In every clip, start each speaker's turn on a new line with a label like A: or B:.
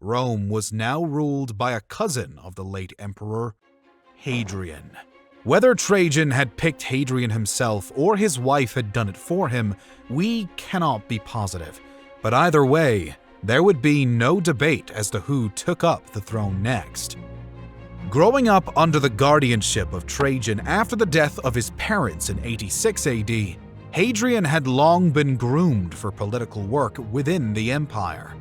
A: Rome was now ruled by a cousin of the late emperor, Hadrian. Whether Trajan had picked Hadrian himself or his wife had done it for him, we cannot be positive. But either way, there would be no debate as to who took up the throne next. Growing up under the guardianship of Trajan after the death of his parents in 86 AD, Hadrian had long been groomed for political work within the empire.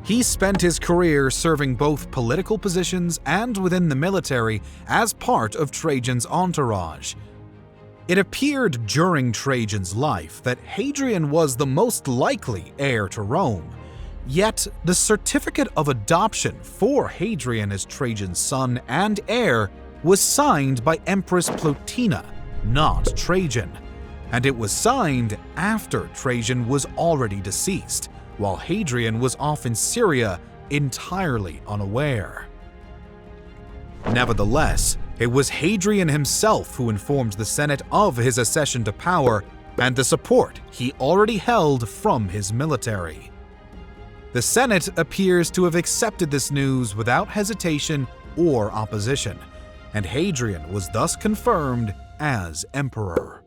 A: He spent his career serving both political positions and within the military as part of Trajan's entourage. It appeared during Trajan's life that Hadrian was the most likely heir to Rome, yet the certificate of adoption for Hadrian as Trajan's son and heir was signed by Empress Plotina, not Trajan, and it was signed after Trajan was already deceased, while Hadrian was off in Syria entirely unaware. Nevertheless, it was Hadrian himself who informed the Senate of his accession to power and the support he already held from his military. The Senate appears to have accepted this news without hesitation or opposition, and Hadrian was thus confirmed as emperor.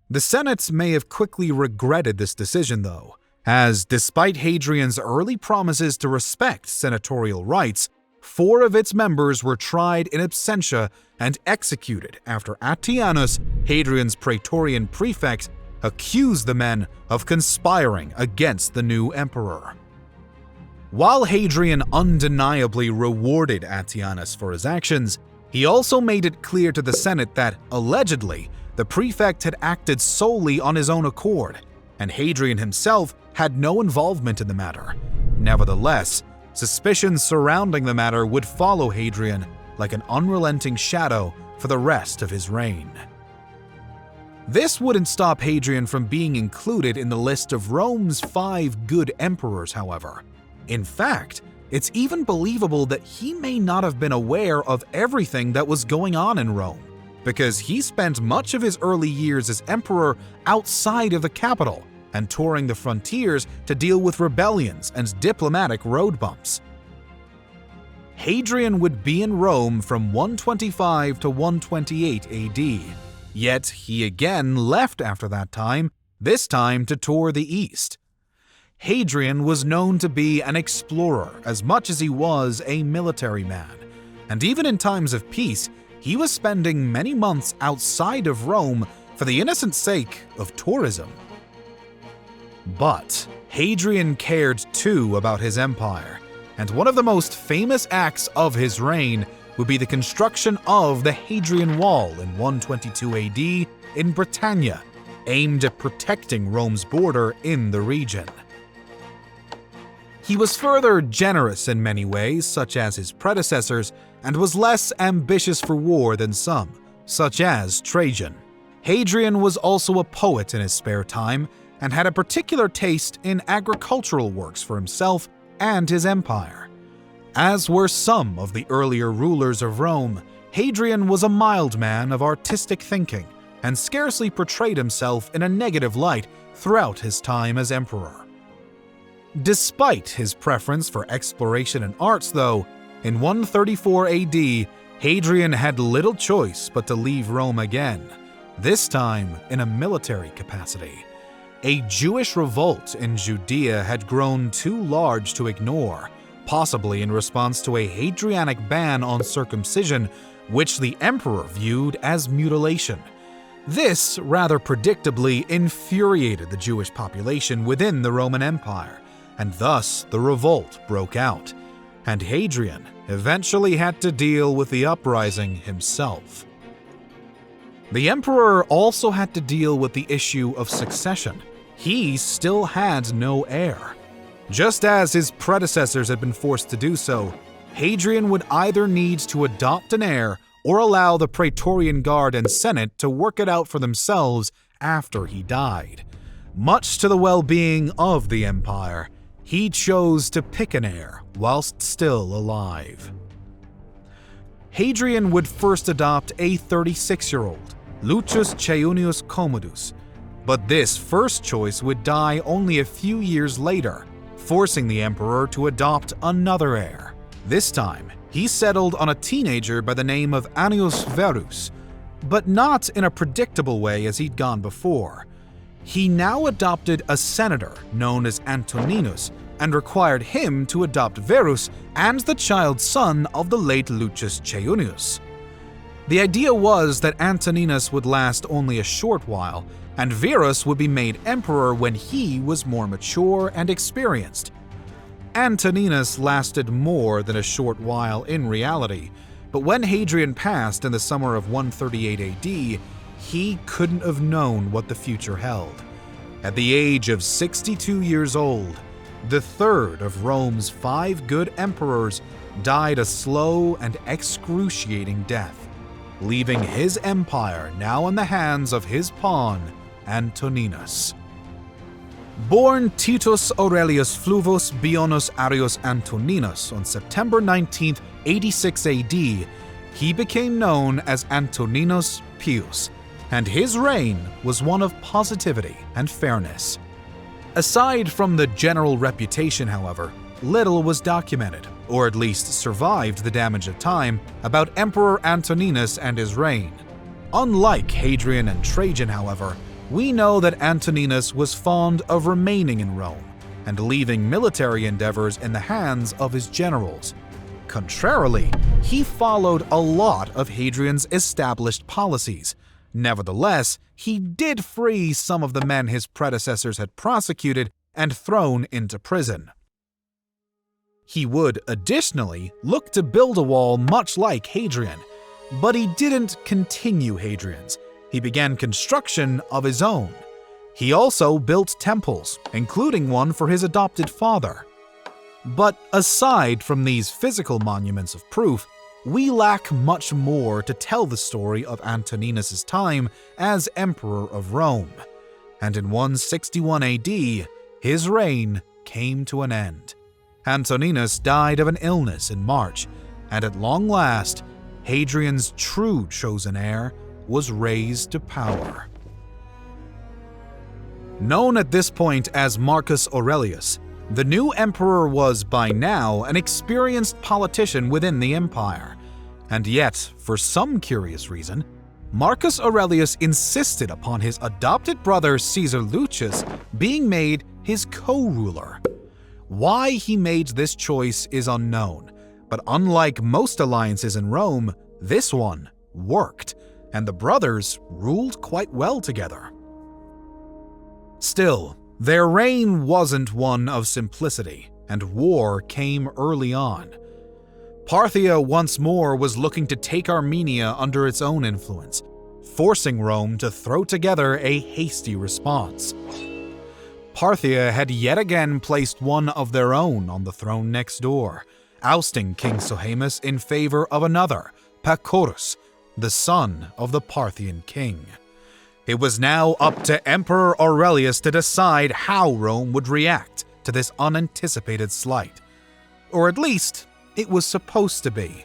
A: The Senate may have quickly regretted this decision, though, as despite Hadrian's early promises to respect senatorial rights, 4 of its members were tried in absentia and executed after Antoninus, Hadrian's praetorian prefect, accused the men of conspiring against the new emperor. While Hadrian undeniably rewarded Antoninus for his actions, he also made it clear to the Senate that, allegedly, the prefect had acted solely on his own accord, and Hadrian himself had no involvement in the matter. Nevertheless, suspicions surrounding the matter would follow Hadrian like an unrelenting shadow for the rest of his reign. This wouldn't stop Hadrian from being included in the list of Rome's 5 good emperors, however. In fact, it's even believable that he may not have been aware of everything that was going on in Rome, because he spent much of his early years as emperor outside of the capital and touring the frontiers to deal with rebellions and diplomatic road bumps. Hadrian would be in Rome from 125 to 128 AD, yet he again left after that time, this time to tour the east. Hadrian was known to be an explorer as much as he was a military man, and even in times of peace, he was spending many months outside of Rome for the innocent sake of tourism. But Hadrian cared too about his empire, and one of the most famous acts of his reign would be the construction of the Hadrian Wall in 122 AD in Britannia, aimed at protecting Rome's border in the region. He was further generous in many ways, such as his predecessors, and was less ambitious for war than some, such as Trajan. Hadrian was also a poet in his spare time, and had a particular taste in agricultural works for himself and his empire. As were some of the earlier rulers of Rome, Hadrian was a mild man of artistic thinking and scarcely portrayed himself in a negative light throughout his time as emperor. Despite his preference for exploration and arts, though, in 134 AD, Hadrian had little choice but to leave Rome again, this time in a military capacity. A Jewish revolt in Judea had grown too large to ignore, possibly in response to a Hadrianic ban on circumcision, which the emperor viewed as mutilation. This, rather predictably, infuriated the Jewish population within the Roman Empire, and thus the revolt broke out, and Hadrian eventually had to deal with the uprising himself. The emperor also had to deal with the issue of succession. He still had no heir. Just as his predecessors had been forced to do so, Hadrian would either need to adopt an heir or allow the Praetorian Guard and Senate to work it out for themselves after he died. Much to the well-being of the empire, he chose to pick an heir whilst still alive. Hadrian would first adopt a 36-year-old, Lucius Chaunius Commodus, but this first choice would die only a few years later, forcing the emperor to adopt another heir. This time, he settled on a teenager by the name of Annius Verus, but not in a predictable way as he'd gone before. He now adopted a senator known as Antoninus and required him to adopt Verus and the child son of the late Lucius Chaunius. The idea was that Antoninus would last only a short while, and Verus would be made emperor when he was more mature and experienced. Antoninus lasted more than a short while in reality, but when Hadrian passed in the summer of 138 AD, he couldn't have known what the future held. At the age of 62 years old, the third of Rome's 5 good emperors died a slow and excruciating death, leaving his empire now in the hands of his pawn, Antoninus. Born Titus Aurelius Flavus Bionus Arrius Antoninus on September 19, 86 AD, he became known as Antoninus Pius, and his reign was one of positivity and fairness. Aside from the general reputation, however, little was documented, or at least survived the damage of time, about Emperor Antoninus and his reign. Unlike Hadrian and Trajan, however, we know that Antoninus was fond of remaining in Rome and leaving military endeavors in the hands of his generals. Contrarily, he followed a lot of Hadrian's established policies. Nevertheless, he did free some of the men his predecessors had prosecuted and thrown into prison. He would additionally look to build a wall much like Hadrian, but he didn't continue Hadrian's. He began construction of his own. He also built temples, including one for his adopted father. But aside from these physical monuments of proof, we lack much more to tell the story of Antoninus' time as Emperor of Rome. And in 161 AD, his reign came to an end. Antoninus died of an illness in March, and at long last, Hadrian's true chosen heir was raised to power. Known at this point as Marcus Aurelius, the new emperor was by now an experienced politician within the empire. And yet, for some curious reason, Marcus Aurelius insisted upon his adopted brother Caesar Lucius being made his co-ruler. Why he made this choice is unknown, but unlike most alliances in Rome, this one worked, and the brothers ruled quite well together. Still, their reign wasn't one of simplicity, and war came early on. Parthia once more was looking to take Armenia under its own influence, forcing Rome to throw together a hasty response. Parthia had yet again placed one of their own on the throne next door, ousting King Sohaemus in favor of another, Pacorus, the son of the Parthian king. It was now up to Emperor Aurelius to decide how Rome would react to this unanticipated slight. Or at least, it was supposed to be.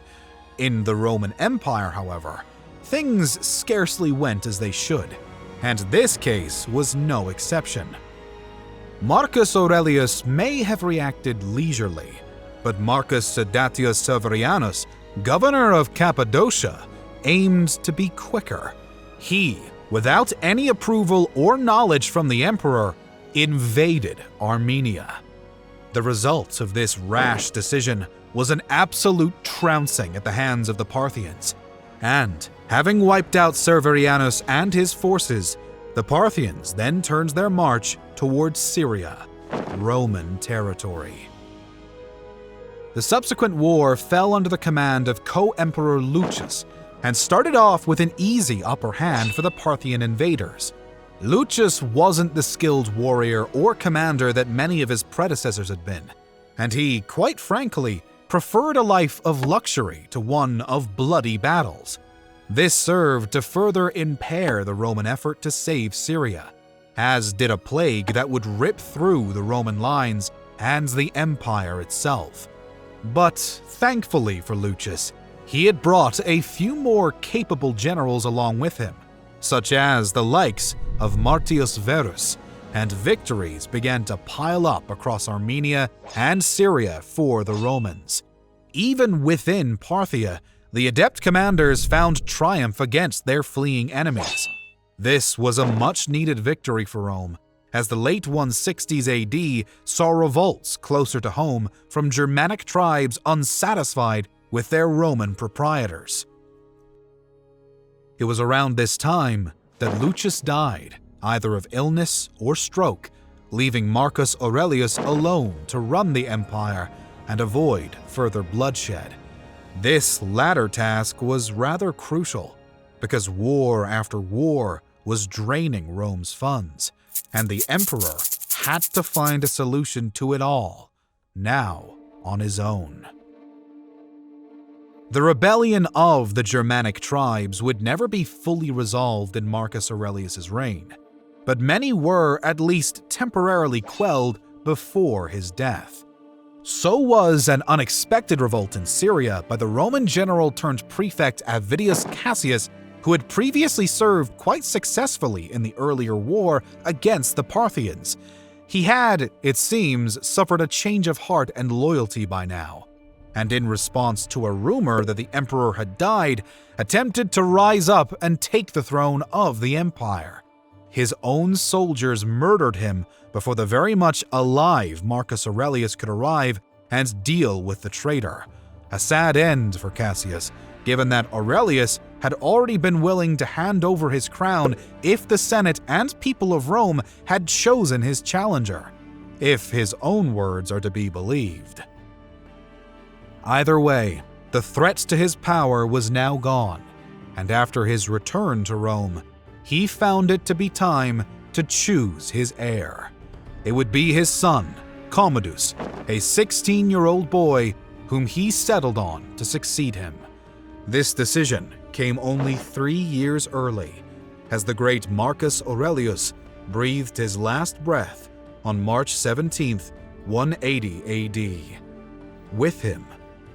A: In the Roman Empire, however, things scarcely went as they should, and this case was no exception. Marcus Aurelius may have reacted leisurely, but Marcus Sedatius Severianus, governor of Cappadocia, aimed to be quicker. He, without any approval or knowledge from the emperor, invaded Armenia. The result of this rash decision was an absolute trouncing at the hands of the Parthians, and, having wiped out Severianus and his forces, the Parthians then turned their march towards Syria, Roman territory. The subsequent war fell under the command of co-emperor Lucius, and started off with an easy upper hand for the Parthian invaders. Lucius wasn't the skilled warrior or commander that many of his predecessors had been, and he, quite frankly, preferred a life of luxury to one of bloody battles. This served to further impair the Roman effort to save Syria, as did a plague that would rip through the Roman lines and the empire itself. But thankfully for Lucius, he had brought a few more capable generals along with him, such as the likes of Martius Verus, and victories began to pile up across Armenia and Syria for the Romans. Even within Parthia, the adept commanders found triumph against their fleeing enemies. This was a much-needed victory for Rome, as the late 160s AD saw revolts closer to home from Germanic tribes unsatisfied with their Roman proprietors. It was around this time that Lucius died, either of illness or stroke, leaving Marcus Aurelius alone to run the empire and avoid further bloodshed. This latter task was rather crucial, because war after war was draining Rome's funds, and the emperor had to find a solution to it all, now on his own. The rebellion of the Germanic tribes would never be fully resolved in Marcus Aurelius's reign, but many were at least temporarily quelled before his death. So was an unexpected revolt in Syria by the Roman general turned prefect Avidius Cassius, who had previously served quite successfully in the earlier war against the Parthians. He had, it seems, suffered a change of heart and loyalty by now, and in response to a rumor that the emperor had died, attempted to rise up and take the throne of the empire. His own soldiers murdered him before the very much alive Marcus Aurelius could arrive and deal with the traitor. A sad end for Cassius, given that Aurelius had already been willing to hand over his crown if the Senate and people of Rome had chosen his challenger, if his own words are to be believed. Either way, the threat to his power was now gone, and after his return to Rome, he found it to be time to choose his heir. It would be his son, Commodus, a 16-year-old boy whom he settled on to succeed him. This decision came only 3 years early, as the great Marcus Aurelius breathed his last breath on March 17, 180 AD. With him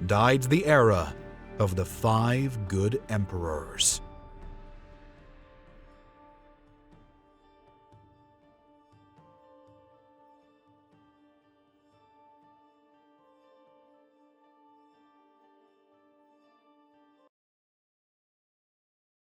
A: died the era of the 5 good emperors.